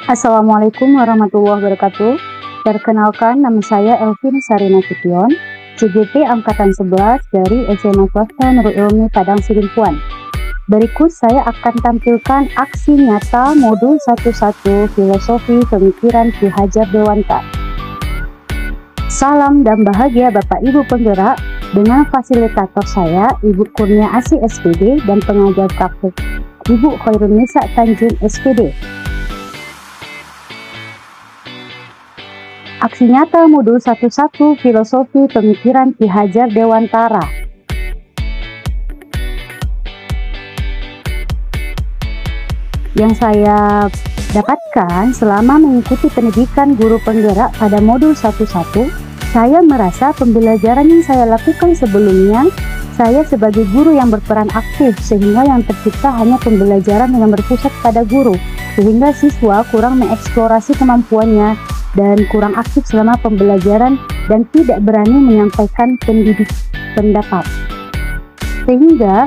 Assalamualaikum warahmatullahi wabarakatuh. Perkenalkan, nama saya Elvin Sarina Sution, CGP Angkatan 11 dari SMA Swasta Nurul Ilmi Padang Sidimpuan. Berikut saya akan tampilkan aksi nyata modul 11 Filosofi Pemikiran Ki Hajar Dewantara. Salam dan bahagia Bapak Ibu penggerak dengan fasilitator saya Ibu Kurnia Asih SPD dan pengajar praktik Ibu Khairunisa Tanjung SPD. Aksi nyata modul 11 Filosofi Pemikiran Ki Hajar Dewantara. Yang saya dapatkan selama mengikuti pendidikan guru penggerak pada modul 11, saya merasa pembelajaran yang saya lakukan sebelumnya, saya sebagai guru yang berperan aktif, sehingga yang tercipta hanya pembelajaran yang berpusat pada guru, sehingga siswa kurang mengeksplorasi kemampuannya dan kurang aktif selama pembelajaran dan tidak berani menyampaikan pendapat. Sehingga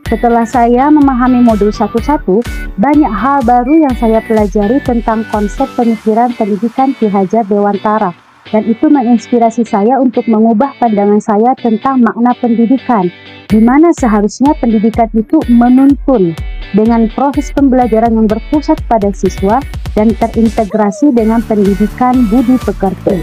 setelah saya memahami modul 11, banyak hal baru yang saya pelajari tentang konsep pemikiran pendidikan Ki Hajar Dewantara, dan itu menginspirasi saya untuk mengubah pandangan saya tentang makna pendidikan, di mana seharusnya pendidikan itu menuntun dengan proses pembelajaran yang berpusat pada siswa dan terintegrasi dengan pendidikan budi pekerti.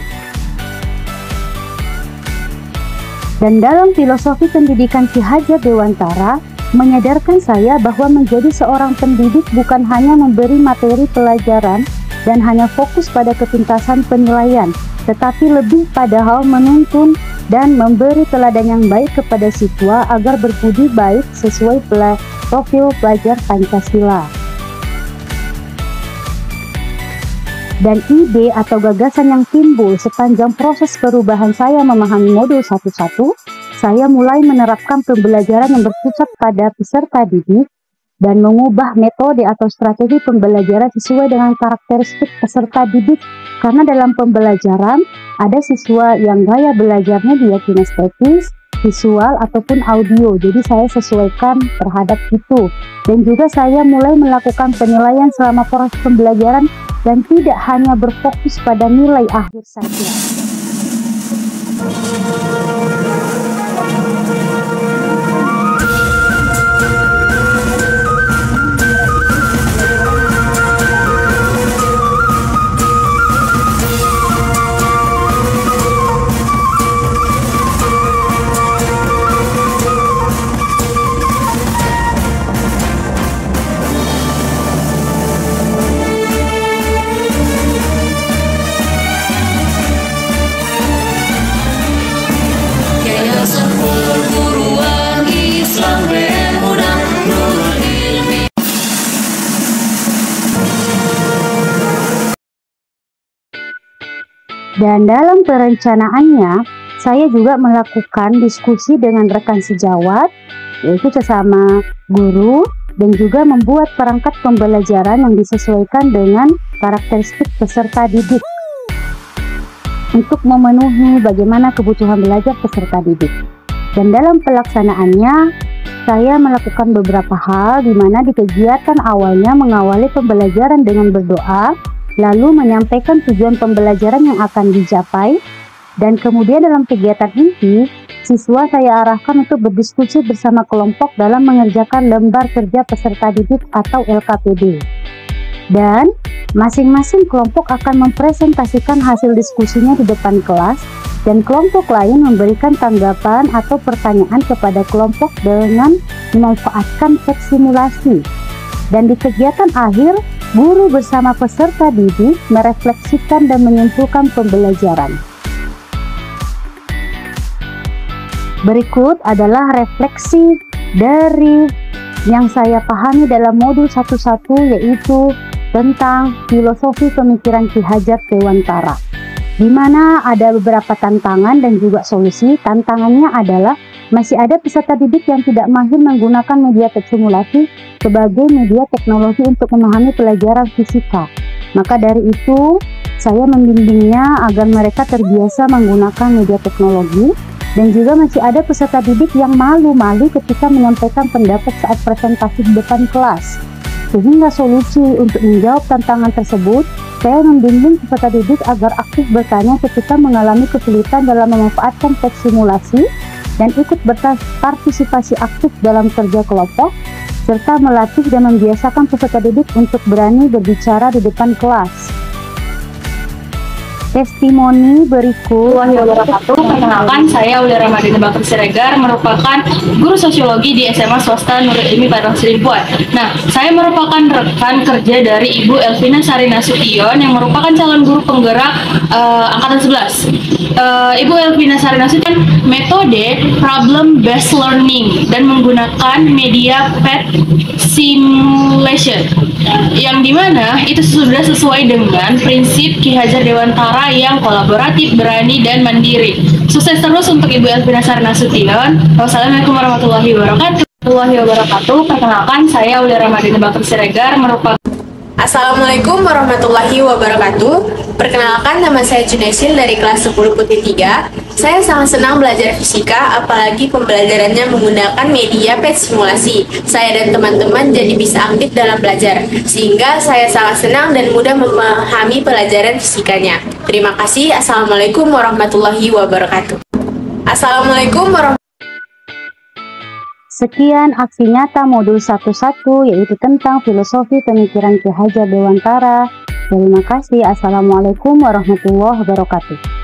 Dan dalam filosofi pendidikan Ki Hajar Dewantara menyadarkan saya bahwa menjadi seorang pendidik bukan hanya memberi materi pelajaran dan hanya fokus pada ketuntasan penilaian, tetapi lebih pada hal menuntun dan memberi teladan yang baik kepada siswa agar berbudi baik sesuai profil pelajar Pancasila. Dan ide atau gagasan yang timbul sepanjang proses perubahan saya memahami modul 11, saya mulai menerapkan pembelajaran yang berpusat pada peserta didik dan mengubah metode atau strategi pembelajaran sesuai dengan karakteristik peserta didik, karena dalam pembelajaran ada siswa yang gaya belajarnya dia kinestetis, visual ataupun audio, jadi saya sesuaikan terhadap itu. Dan juga saya mulai melakukan penilaian selama proses pembelajaran dan tidak hanya berfokus pada nilai akhir saja. Dan dalam perencanaannya, saya juga melakukan diskusi dengan rekan sejawat, yaitu sesama guru, dan juga membuat perangkat pembelajaran yang disesuaikan dengan karakteristik peserta didik untuk memenuhi bagaimana kebutuhan belajar peserta didik. Dan dalam pelaksanaannya, saya melakukan beberapa hal, di mana di kegiatan awalnya mengawali pembelajaran dengan berdoa, lalu menyampaikan tujuan pembelajaran yang akan dicapai, dan kemudian dalam kegiatan inti, siswa saya arahkan untuk berdiskusi bersama kelompok dalam mengerjakan lembar kerja peserta didik atau LKPD. Dan masing-masing kelompok akan mempresentasikan hasil diskusinya di depan kelas, dan kelompok lain memberikan tanggapan atau pertanyaan kepada kelompok dengan memanfaatkan teks simulasi. Dan di kegiatan akhir, guru bersama peserta didik merefleksikan dan menyimpulkan pembelajaran. Berikut adalah refleksi dari yang saya pahami dalam modul 11, yaitu tentang filosofi pemikiran Ki Hajar Dewantara, di mana ada beberapa tantangan dan juga solusi. Tantangannya adalah masih ada peserta didik yang tidak mahir menggunakan media teks simulasi sebagai media teknologi untuk memahami pelajaran fisika. Maka dari itu, saya membimbingnya agar mereka terbiasa menggunakan media teknologi. Dan juga masih ada peserta didik yang malu-malu ketika menyampaikan pendapat saat presentasi di depan kelas. Sehingga solusi untuk menjawab tantangan tersebut, saya membimbing peserta didik agar aktif bertanya ketika mengalami kesulitan dalam memanfaatkan teks simulasi dan ikut berpartisipasi aktif dalam kerja kelompok, serta melatih dan membiasakan peserta didik untuk berani berbicara di depan kelas. Testimoni berikut. Perkenalkan, saya Aulia Ramadhani Bakri Siregar, merupakan guru sosiologi di SMA swasta Nurul Ilmi Padang Sidimpuan. Nah, saya merupakan rekan kerja dari Ibu Elvina Sari Nasution yang merupakan calon guru penggerak angkatan 11. Ibu Elvina Sari Nasution metode problem based learning dan menggunakan media PET simulation, yang dimana itu sudah sesuai dengan prinsip Ki Hajar Dewantara yang kolaboratif, berani, dan mandiri. Sukses terus untuk Ibu Elvina Sari Nasution. Wassalamualaikum warahmatullahi wabarakatuh. Perkenalkan, saya Aulia Ramadhani Bakri Siregar, merupakan Assalamualaikum warahmatullahi wabarakatuh. Perkenalkan, nama saya Junesil dari kelas 10/3. Saya sangat senang belajar fisika, apalagi pembelajarannya menggunakan media PET simulasi. Saya dan teman-teman jadi bisa aktif dalam belajar, sehingga saya sangat senang dan mudah memahami pelajaran fisikanya. Terima kasih. Assalamualaikum warahmatullahi wabarakatuh. Assalamualaikum warahmatullahi wabarakatuh. Sekian aksi nyata modul 11, yaitu tentang filosofi pemikiran Ki Hajar Dewantara. Terima kasih. Assalamualaikum warahmatullahi wabarakatuh.